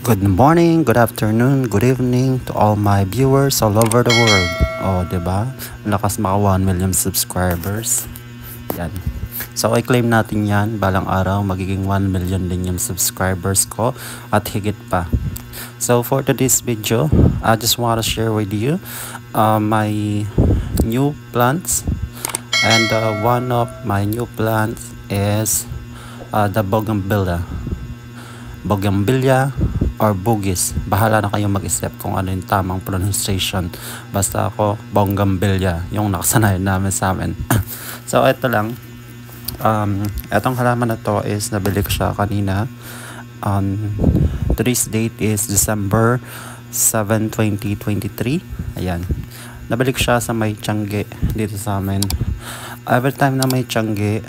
Good morning, good afternoon, good evening to all my viewers all over the world. Oh, 'di ba? Lakas maka 1 million subscribers. Yan. So, i-claim natin 'yan balang araw magiging 1 million din yung subscribers ko at higit pa. So, for today's video, I just want to share with you my new plants, and one of my new plants is the bougainvillea or bugis. Bahala na kayo mag-isip kung ano yung tamang pronunciation. Basta ako, bougainvillea, yung nakasanayan namin sa amin. So, ito lang. Etong halaman na to is nabili ko siya kanina. Today's date is December 7, 2023. Ayan. Nabili ko siya sa may Tiangge dito sa amin. Every time na may Tiangge,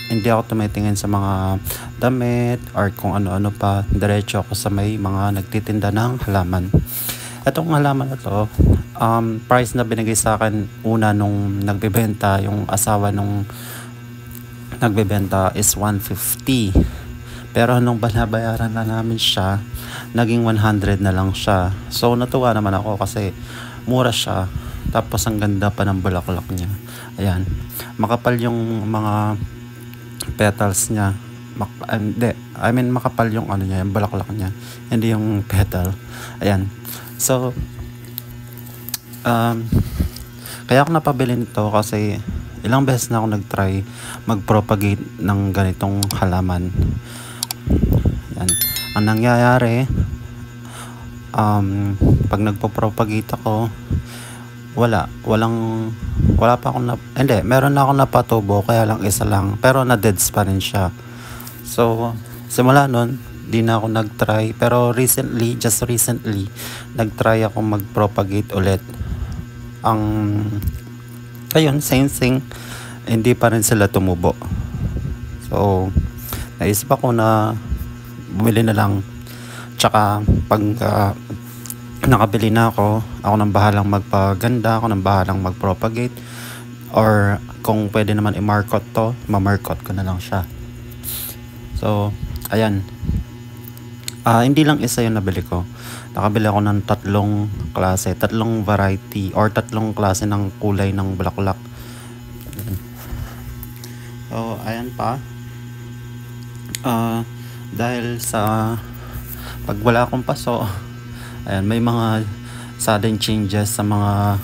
hindi ako tumitingin sa mga damit or kung ano-ano pa. Diretso ako sa may mga nagtitinda ng halaman. Itong halaman na to, price na binigay sa akin una nung nagbebenta, yung asawa nung nagbebenta is 150. Pero nung binabayaran na namin siya, naging 100 na lang siya. So natuwa naman ako kasi mura siya. Tapos ang ganda pa ng bulaklak niya. Ayan. Makapal yung mga petals niya. Makapal yung ano niya, yung bulaklak niya. Hindi yung petal. Ayan. So, kaya ako napabili nito kasi ilang beses na ako nag-try mag-propagate ng ganitong halaman. Ayan. Ang nangyayari, pag nagpo-propagate ako, wala pa akong meron na akong napatubo, kaya lang isa lang, pero na-deads pa rin siya. So, simula nun, di na ako nag-try, pero just recently, nag-try ako mag-propagate ulit. Ayun, same thing, hindi pa rin sila tumubo. So, naisip ako na bumili na lang. Tsaka, pag nakabili na ako nang bahalang magpaganda, ako nang bahalang mag-propagate, or kung pwede naman i-market to, ma-market ko na lang siya. So, ayan. Hindi lang isa yung nabili ko. Nakabili ako ng tatlong variety, or tatlong klase ng kulay ng bulaklak. So, ayan pa. Dahil sa pag wala akong paso, ayan, may mga sudden changes sa mga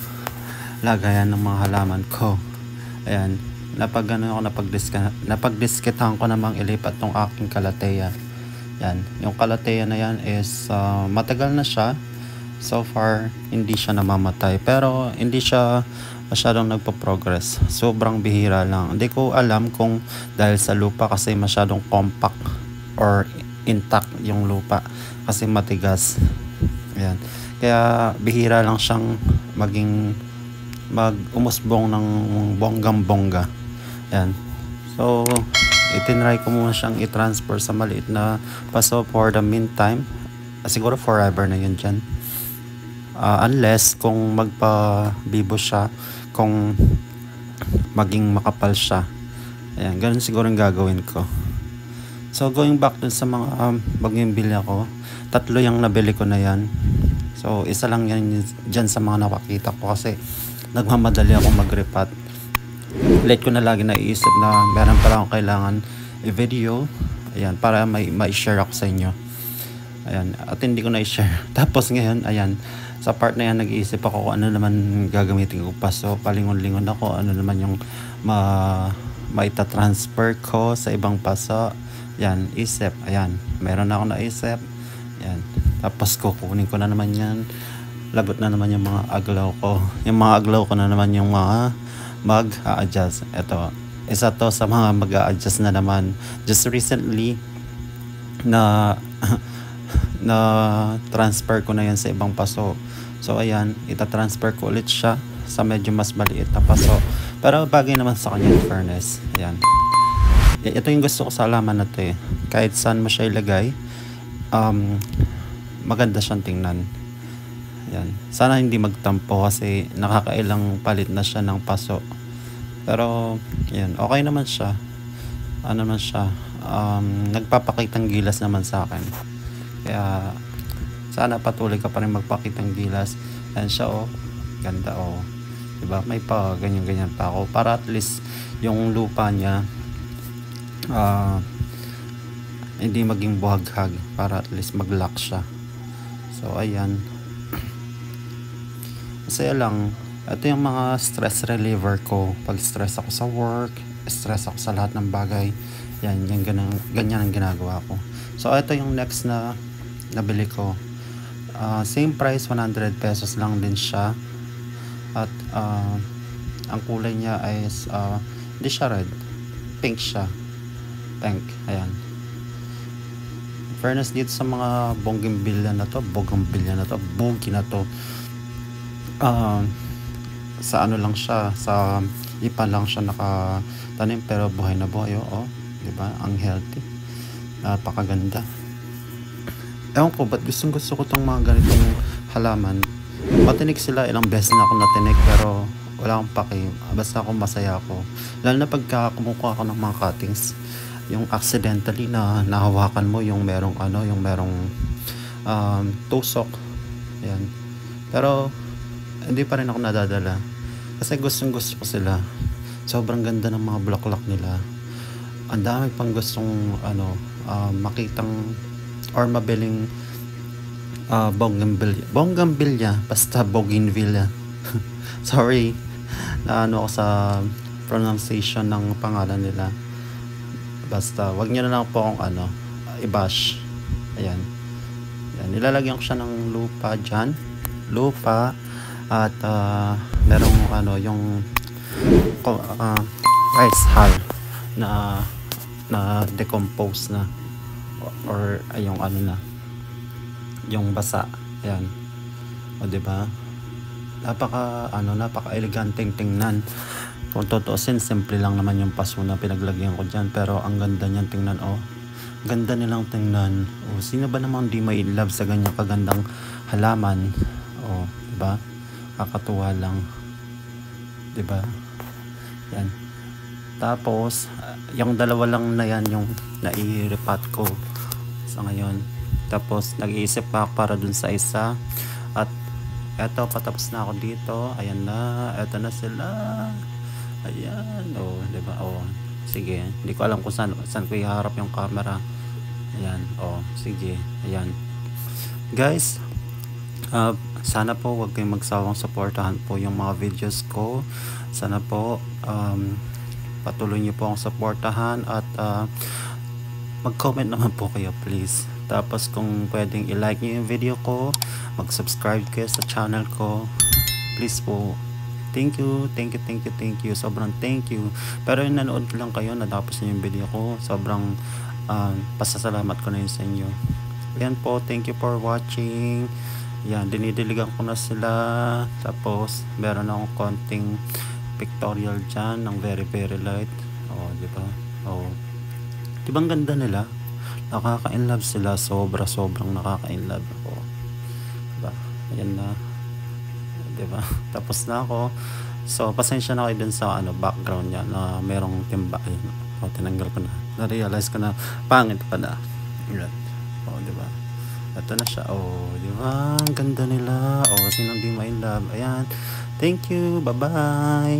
lagayan ng mga halaman ko. Ayan, napagdiskitahan ko namang ilipat tong aking calathea. Yan, yung calathea na yan is matagal na siya. So far, hindi siya namamatay. Pero hindi siya masyadong nagpo-progress. Sobrang bihira lang. Hindi ko alam kung dahil sa lupa kasi masyadong compact or intact yung lupa kasi matigas. Ayan. Kaya bihira lang siyang mag-umusbong ng bonggang-bongga. Ayan. So, itinry ko muna siyang i-transfer sa maliit na paso for the meantime. Siguro forever na yun dyan. Unless kung magpa-bibo siya, kung maging makapal siya. Ayan, ganun siguro yung gagawin ko. So, going back dun sa mga bougainvillea ko, 3 yung nabili ko na yan. So, isa lang yan dyan sa mga nakakita ko kasi nagmamadali ako mag-repat. Late ko na lagi naiisip na meron pala akong kailangan i-video. Ayan, para ma-share ako sa inyo. Ayan, at hindi ko na-share. Tapos ngayon, ayan, sa part na yan nag-iisip ako kung ano naman gagamitin ko pa. So, palingon-lingon ako, ano naman yung maita-transfer ko sa ibang paso. Yan, isip. Ayan, meron na ako naisip. Yan. Tapos kukunin ko na naman yan. Lagot na naman yung mga aglaw ko. Yung mga aglaw ko na naman yung mga mag-a-adjust. Ito, isa to sa mga mag-a-adjust na naman. Just recently, na transfer ko na yan sa ibang paso. So, ayan, ita-transfer ko ulit siya sa medyo mas maliit na paso. Pero bagay naman sa kanya in fairness. Ayan. Ito yung gusto ko sa halaman na to eh. Kahit saan mo siya ilagay, maganda siyang tingnan. Yan. Sana hindi magtampo kasi nakakailang palit na siya ng paso. Pero yan, okay naman siya. Ano naman siya, nagpapakitang gilas naman sa akin. Kaya Sana patuloy ka pa rin magpakitang gilas. Ayan siya, oh. Ganda, oh. Diba? May pa ganyan-ganyan pa ako. Para at least yung lupa niya hindi maging buhaghag. Para at least mag-lock siya. So, ayan. Masaya lang. Ito yung mga stress reliever ko. Pag stress ako sa work, stress ako sa lahat ng bagay. Yan, ganyan ang ginagawa ko. So, ito yung next na nabili ko. Same price, 100 pesos lang din siya. At ang kulay niya is hindi siya red, pink siya. Pink, ayan. Fairness dito sa mga bougainvillea na to, bougie na to. Sa ano lang siya, sa ipa lang siya nakatanim, pero buhay na buhay, oh. Diba? Ang healthy. Napakaganda. Ewan ko, ba't gusto ko tong mga ganitong halaman. Matinik sila, ilang beses na ako natinik, pero wala akong paki. Basta ako masaya ako. Lalo na pagka kumukuha ako ng mga cuttings, yung accidentally na nahawakan mo yung merong tusok. Ayan. Pero hindi pa rin ako nadadala kasi gusto ko sila. Sobrang ganda ng mga bulaklak nila. Ang dami pang gustong makitang or mabiling bougainvillea, basta bougainvillea. Sorry na ako sa pronunciation ng pangalan nila. Basta wag niyo na lang po akong i-bash. Ayan. Nilalagyan ko siya ng lupa dyan. Lupa. At merong yung rice hull na decompose na or yung yung basa. Ayan. O diba? Napaka eleganteng tingnan. Kung tutuusin, simple lang naman yung paso na pinaglagyan ko dyan, pero ang ganda niyan tingnan, oh. Ganda nilang tingnan. Oh, sino ba namang di may love sa ganyang kagandang halaman? Oh, diba? Kakatuwa lang. Diba? Yan. Tapos yung dalawa lang na yan yung nai-repat ko sa ngayon. Tapos nag-iisip pa ako para dun sa isa. At eto, patapos na ako dito. Ayan na. Eto na sila. Ayan. Oh, diba? Oh, sige. Hindi ko alam kung saan ko iharap yung camera. Ayan. Oh, sige. Ayan. Guys, sana po wag kayong magsawang suportahan po yung mga videos ko. Sana po patuloy niyo po akong suportahan at mag-comment naman po kayo, please. Tapos kung pwedeng i-like niyo yung video ko, mag-subscribe kayo sa channel ko, please po. Thank you. Sobrang thank you. Pero yung nanood lang kayo, natapos niyo yung video ko, sobrang pasasalamat ko na yun sa inyo. Yan po, thank you for watching. Yan, dinidiligan ko na sila. Tapos meron akong konting pictorial dyan ng very light. Oh, diba? Oh, diba ang ganda nila? Nakaka-inlove sila. Sobrang nakaka-inlove ako. Diba? Ayan na. Diba? Tapos na ako. So pasensya na kayo dun sa background niya na merong timba. Ayan. Oh, tinanggal ko na. Na-realize ko na pangit pa na. Ayan. Oh, diba? Ito na siya. Oh, di ba? Ang ganda nila. Oh, sinong di ma-inlove. Ayan. Thank you. Bye-bye.